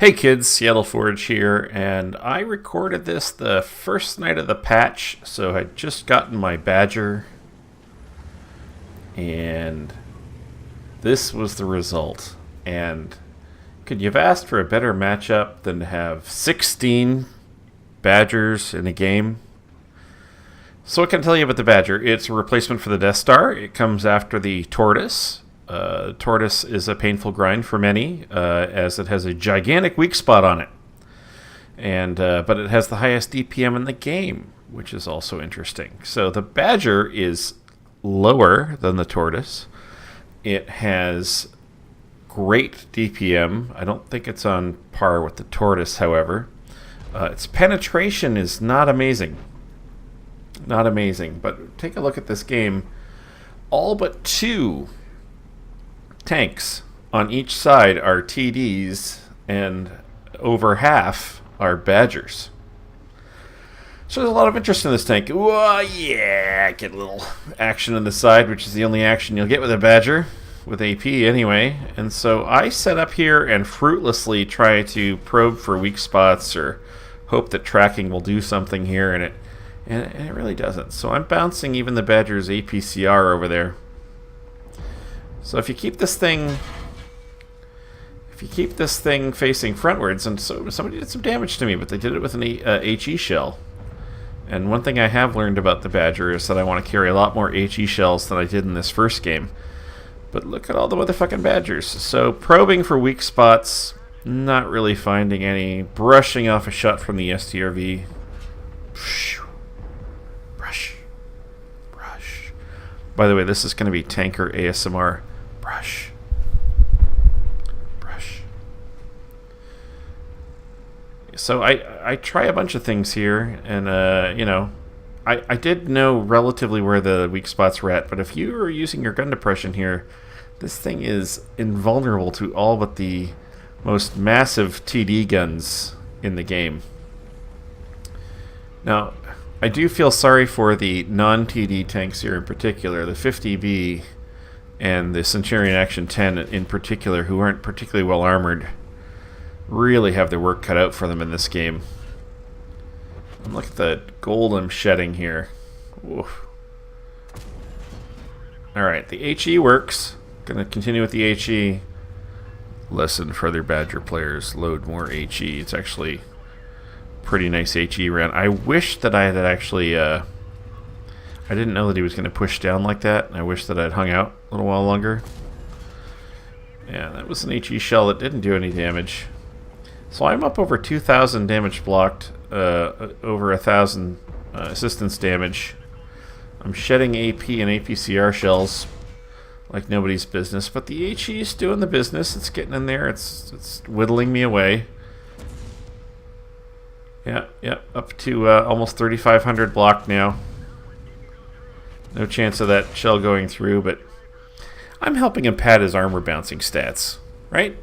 Hey kids, Seattle Forge here, and I recorded this the first night of the patch, so I'd just gotten my Badger, and this was the result. And could you have asked for a better matchup than to have 16 Badgers in a game? So what can I tell you about the Badger? It's a replacement for the Death Star. It comes after the Tortoise. Tortoise is a painful grind for many, as it has a gigantic weak spot on it. And but it has the highest DPM in the game, which is also interesting. So the Badger is lower than the Tortoise. It has great DPM. I don't think it's on par with the Tortoise, however. Its penetration is not amazing. Not amazing, but take a look at this game. All but two tanks on each side are TDs, and over half are Badgers. So there's a lot of interest in this tank. Whoa, yeah, get a little action on the side, which is the only action you'll get with a Badger, with AP anyway. And so I set up here and fruitlessly try to probe for weak spots or hope that tracking will do something here, and it really doesn't. So I'm bouncing even the Badger's APCR over there. So if you keep this thing facing frontwards, and so somebody did some damage to me, but they did it with an HE shell. And one thing I have learned about the Badger is that I want to carry a lot more HE shells than I did in this first game. But look at all the motherfucking Badgers. So probing for weak spots, not really finding any. Brushing off a shot from the STRV. Brush. Brush. By the way, this is going to be tanker ASMR. Brush. Brush. So I try a bunch of things here, and I did know relatively where the weak spots were at, but if you are using your gun depression here, this thing is invulnerable to all but the most massive TD guns in the game. Now, I do feel sorry for the non-TD tanks here in particular, the 50B and the Centurion Action 10 in particular, who aren't particularly well armored, really have their work cut out for them in this game. And look at the gold I'm shedding here. Oof. Alright, the HE works. Gonna continue with the HE. Lesson for other Badger players, load more HE. It's actually pretty nice HE round. I wish that I had actually I didn't know that he was going to push down like that. I wish that I'd hung out a little while longer. Yeah, that was an HE shell that didn't do any damage. So I'm up over 2,000 damage blocked, over 1,000 assistance damage. I'm shedding AP and APCR shells like nobody's business, but the HE is doing the business. It's getting in there. It's whittling me away. Yeah, up to almost 3,500 blocked now. No chance of that shell going through, but I'm helping him pad his armor bouncing stats, right?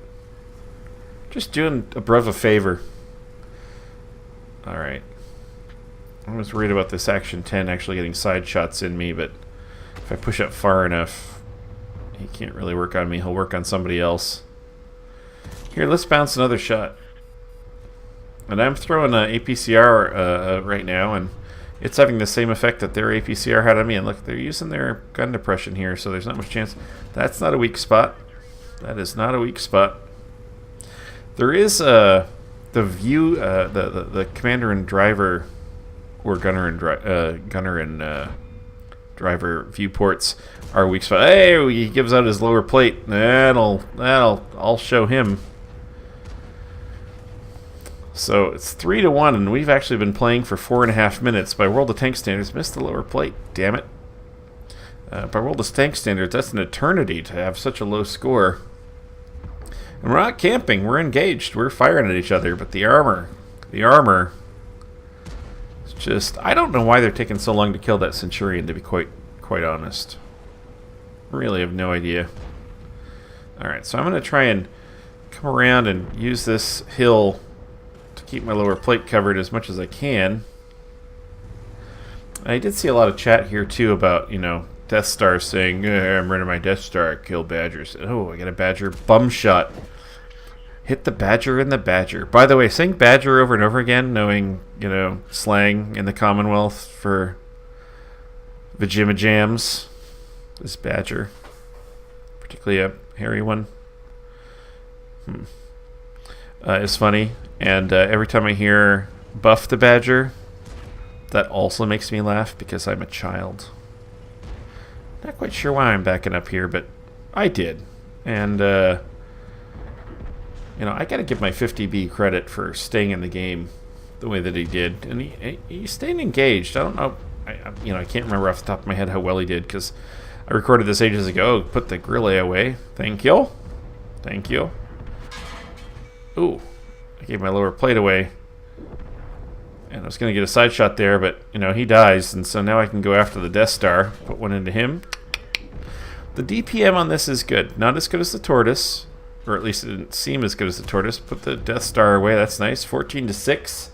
Just doing a bruv a favor. Alright. I was worried about this Action 10 actually getting side shots in me, but if I push up far enough, he can't really work on me. He'll work on somebody else. Here, let's bounce another shot. And I'm throwing an APCR right now, and it's having the same effect that their APCR had on me. And look, they're using their gun depression here, so there's not much chance. That's not a weak spot. That is not a weak spot. There is the view, the commander and driver, or gunner and driver viewports are weak spot. Hey, he gives out his lower plate. I'll show him. So it's 3-1, and we've actually been playing for 4.5 minutes. By World of Tank standards, missed the lower plate. Damn it! By World of Tank standards, that's an eternity to have such a low score. And we're not camping. We're engaged. We're firing at each other. But the armor, it's just, I don't know why they're taking so long to kill that Centurion. To be quite honest, really have no idea. All right, so I'm going to try and come around and use this hill to keep my lower plate covered as much as I can. I did see a lot of chat here too about, Death Star saying, I'm running my Death Star, kill Badgers. Oh, I got a Badger bum shot. Hit the badger in the badger. By the way, saying badger over and over again, knowing, slang in the Commonwealth for vajimajams is badger. Particularly a hairy one. Is funny. And every time I hear Buff the Badger, that also makes me laugh because I'm a child. Not quite sure why I'm backing up here, but I did. And, I got to give my 50B credit for staying in the game the way that he did. And he stayed engaged. I don't know. I can't remember off the top of my head how well he did because I recorded this ages ago. Put the Grillet away. Thank you. Thank you. Ooh. I gave my lower plate away. And I was going to get a side shot there, but, he dies. And so now I can go after the Death Star. Put one into him. The DPM on this is good. Not as good as the Tortoise. Or at least it didn't seem as good as the Tortoise. Put the Death Star away. That's nice. 14-6.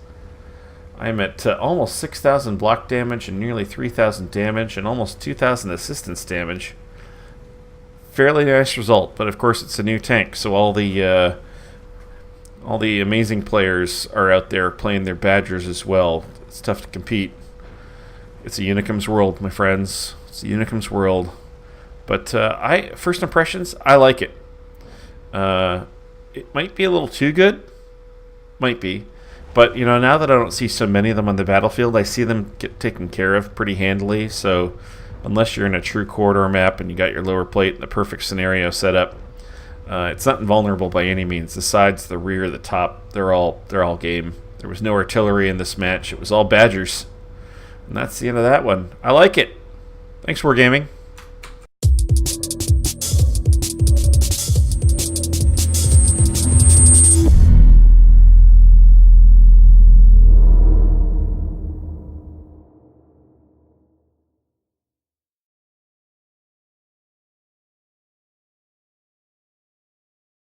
I'm at almost 6,000 block damage and nearly 3,000 damage and almost 2,000 assistance damage. Fairly nice result, but of course it's a new tank, so all the amazing players are out there playing their Badgers as well. It's tough to compete. It's a Unicum's world, my friends. It's a Unicum's world. But first impressions, I like it. It might be a little too good. Might be. But, now that I don't see so many of them on the battlefield, I see them get taken care of pretty handily. So, unless you're in a true corridor map and you got your lower plate in the perfect scenario set up, it's not invulnerable by any means. The sides, the rear, the top, they're all game. There was no artillery in this match. It was all Badgers. And that's the end of that one. I like it. Thanks, Wargaming.